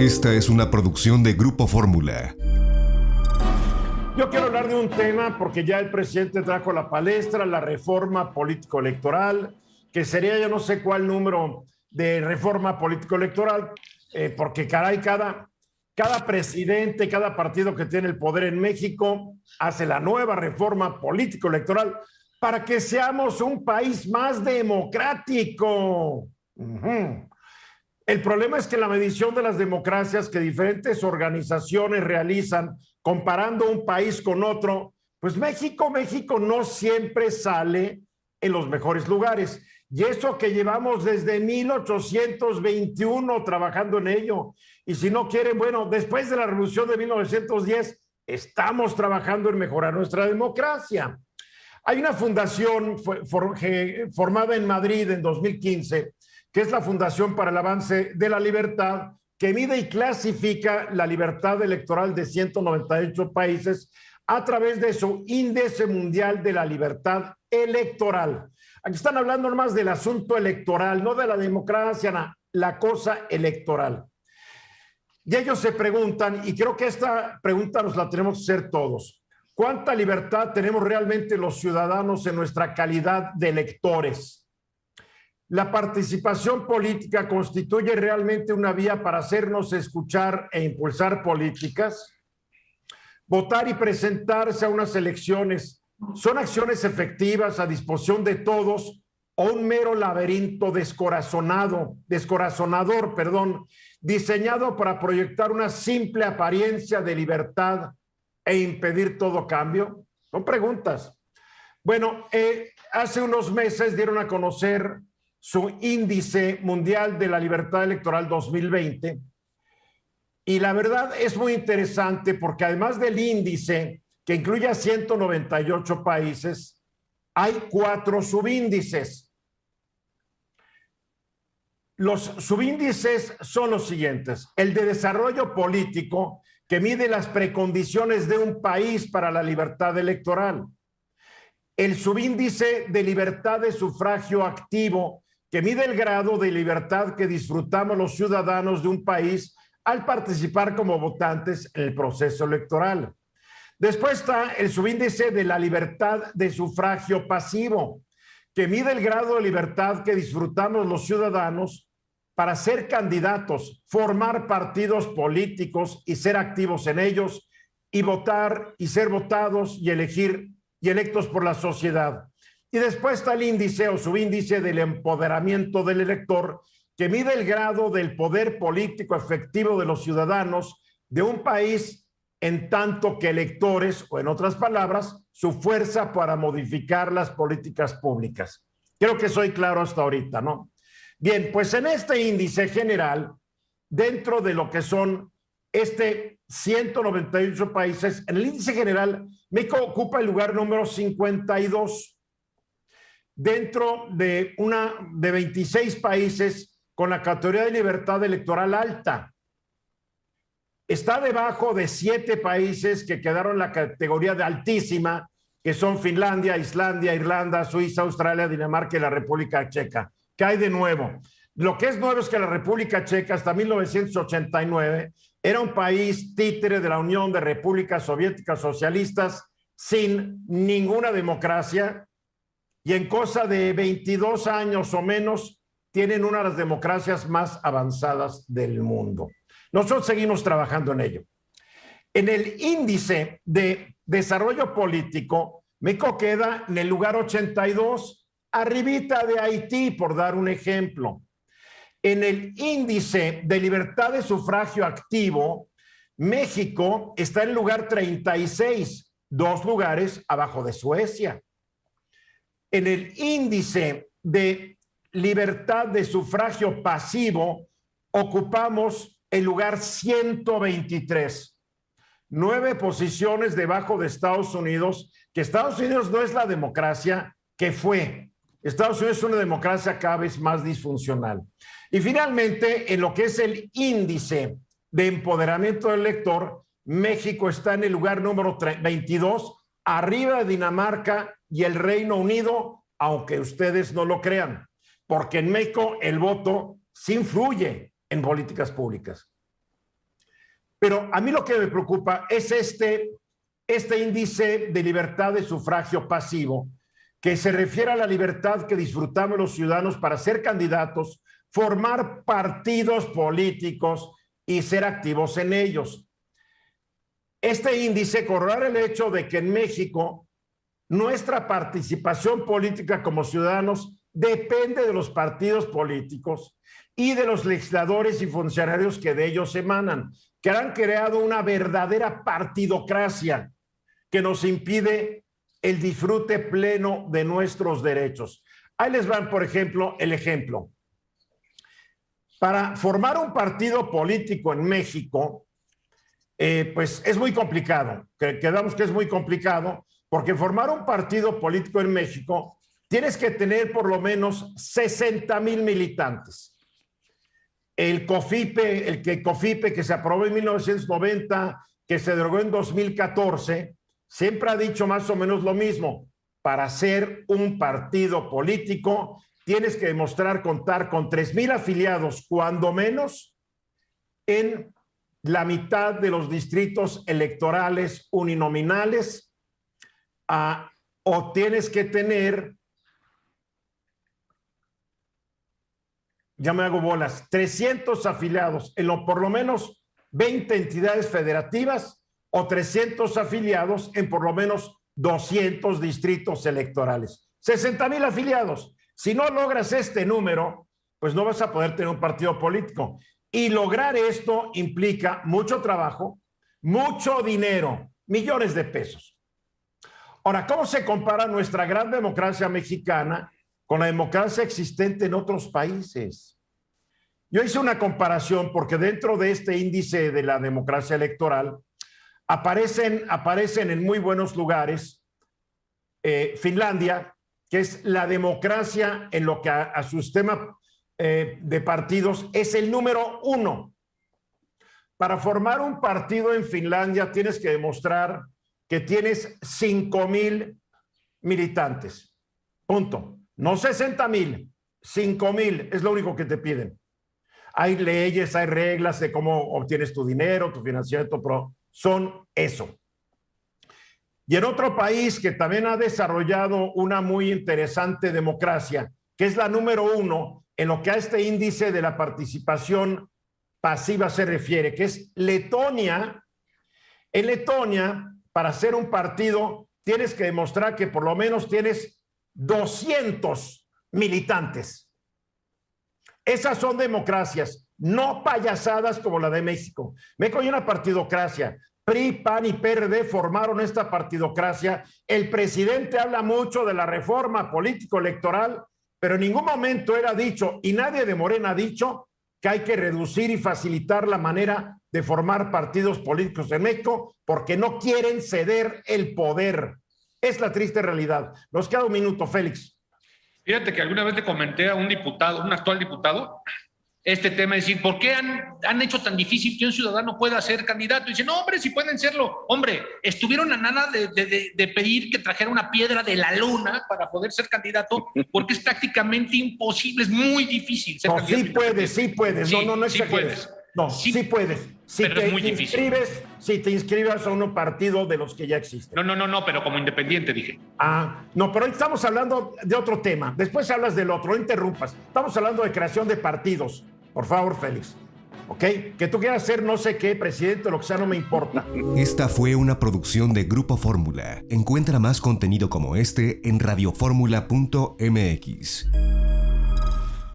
Esta es una producción de Grupo Fórmula. Yo quiero hablar de un tema porque ya el presidente trajo a la palestra la reforma político-electoral, que sería yo no sé cuál número de reforma político-electoral, porque caray, cada presidente, cada partido que tiene el poder en México hace la nueva reforma político-electoral para que seamos un país más democrático. El problema es que la medición de las democracias que diferentes organizaciones realizan comparando un país con otro, pues México no siempre sale en los mejores lugares. Y eso que llevamos desde 1821 trabajando en ello. Y si no quieren, bueno, después de la Revolución de 1910, estamos trabajando en mejorar nuestra democracia. Hay una fundación formada en Madrid en 2015, que es la Fundación para el Avance de la Libertad, que mide y clasifica la libertad electoral de 198 países a través de su Índice Mundial de la Libertad Electoral. Aquí están hablando nomás del asunto electoral, no de la democracia, la cosa electoral. Y ellos se preguntan, y creo que esta pregunta nos la tenemos que hacer todos: ¿cuánta libertad tenemos realmente los ciudadanos en nuestra calidad de electores? ¿La participación política constituye realmente una vía para hacernos escuchar e impulsar políticas? Votar y presentarse a unas elecciones, ¿son acciones efectivas a disposición de todos o un mero laberinto descorazonador, diseñado para proyectar una simple apariencia de libertad e impedir todo cambio? Son preguntas. Bueno, hace unos meses dieron a conocer su Índice Mundial de la Libertad Electoral 2020. Y la verdad es muy interesante porque además del índice, que incluye a 198 países, hay 4 subíndices. Los subíndices son los siguientes: el de desarrollo político, que mide las precondiciones de un país para la libertad electoral; el subíndice de libertad de sufragio activo, que mide el grado de libertad que disfrutamos los ciudadanos de un país al participar como votantes en el proceso electoral. Después está el subíndice de la libertad de sufragio pasivo, que mide el grado de libertad que disfrutamos los ciudadanos para ser candidatos, formar partidos políticos y ser activos en ellos, y votar y ser votados y elegir y electos por la sociedad. Y después está el índice o subíndice del empoderamiento del elector, que mide el grado del poder político efectivo de los ciudadanos de un país en tanto que electores, o en otras palabras, su fuerza para modificar las políticas públicas. Creo que soy claro hasta ahorita, ¿no? Bien, pues en este índice general, dentro de lo que son 198 países, en el índice general, México ocupa el lugar número 52. Dentro de 26 países con la categoría de libertad electoral alta. Está debajo de 7 países que quedaron en la categoría de altísima, que son Finlandia, Islandia, Irlanda, Suiza, Australia, Dinamarca y la República Checa. ¿Qué hay de nuevo? Lo que es nuevo es que la República Checa hasta 1989 era un país títere de la Unión de Repúblicas Soviéticas Socialistas sin ninguna democracia, y en cosa de 22 años o menos tienen una de las democracias más avanzadas del mundo. Nosotros seguimos trabajando en ello. En el índice de desarrollo político, México queda en el lugar 82, arribita de Haití, por dar un ejemplo. En el índice de libertad de sufragio activo, México está en el lugar 36, 2 lugares abajo de Suecia. En el índice de libertad de sufragio pasivo, ocupamos el lugar 123, 9 posiciones debajo de Estados Unidos, que Estados Unidos no es la democracia que fue. Estados Unidos es una democracia cada vez más disfuncional. Y finalmente, en lo que es el índice de empoderamiento del elector, México está en el lugar número 22, arriba de Dinamarca y el Reino Unido, aunque ustedes no lo crean, porque en México el voto sí influye en políticas públicas. Pero a mí lo que me preocupa es este índice de libertad de sufragio pasivo, que se refiere a la libertad que disfrutamos los ciudadanos para ser candidatos, formar partidos políticos y ser activos en ellos. Este índice corrobora el hecho de que en México nuestra participación política como ciudadanos depende de los partidos políticos y de los legisladores y funcionarios que de ellos emanan, que han creado una verdadera partidocracia que nos impide el disfrute pleno de nuestros derechos. Ahí les van, por ejemplo, el ejemplo. Para formar un partido político en México, pues es muy complicado. Quedamos que es muy complicado, porque formar un partido político en México tienes que tener por lo menos 60,000 militantes. El COFIPE que se aprobó en 1990, que se derogó en 2014, siempre ha dicho más o menos lo mismo. Para ser un partido político tienes que demostrar contar con 3,000 afiliados, cuando menos, en la mitad de los distritos electorales uninominales, o tienes que tener, ya me hago bolas, 300 afiliados en por lo menos 20 entidades federativas o 300 afiliados en por lo menos 200 distritos electorales. 60,000 afiliados. Si no logras este número, pues no vas a poder tener un partido político. Y lograr esto implica mucho trabajo, mucho dinero, millones de pesos. Ahora, ¿cómo se compara nuestra gran democracia mexicana con la democracia existente en otros países? Yo hice una comparación porque dentro de este índice de la democracia electoral aparecen en muy buenos lugares Finlandia, que es la democracia en lo que a su sistema de partidos es el número 1. Para formar un partido en Finlandia tienes que demostrar que tienes 5,000 militantes. Punto. No 60,000, 5,000 es lo único que te piden. Hay leyes, hay reglas de cómo obtienes tu dinero, tu financiamiento, pero son eso. Y en otro país que también ha desarrollado una muy interesante democracia, que es la número 1 en lo que a este índice de la participación pasiva se refiere, que es Letonia. En Letonia, para ser un partido, tienes que demostrar que por lo menos tienes 200 militantes. Esas son democracias, no payasadas como la de México. México hay una partidocracia. PRI, PAN y PRD formaron esta partidocracia. El presidente habla mucho de la reforma político-electoral, pero en ningún momento era dicho, y nadie de Morena ha dicho, que hay que reducir y facilitar la manera de formar partidos políticos en México, porque no quieren ceder el poder. Es la triste realidad. Nos queda un minuto, Félix. Fíjate que alguna vez le comenté a un diputado, un actual diputado, este tema, es decir, ¿por qué han hecho tan difícil que un ciudadano pueda ser candidato? Y dice, no, hombre, si pueden serlo. Hombre, estuvieron a nada de pedir que trajera una piedra de la luna para poder ser candidato, porque es prácticamente imposible, es muy difícil ser candidato. Sí puedes. Sí, no sí puedes. No, sí puedes. Pero es muy difícil. Si te inscribes a un partido de los que ya existen. No, pero como independiente, dije. No, pero hoy estamos hablando de otro tema. Después hablas del otro, no interrumpas. Estamos hablando de creación de partidos. Por favor, Félix. ¿Ok? Que tú quieras ser no sé qué, presidente, lo que sea, no me importa. Esta fue una producción de Grupo Fórmula. Encuentra más contenido como este en radioformula.mx.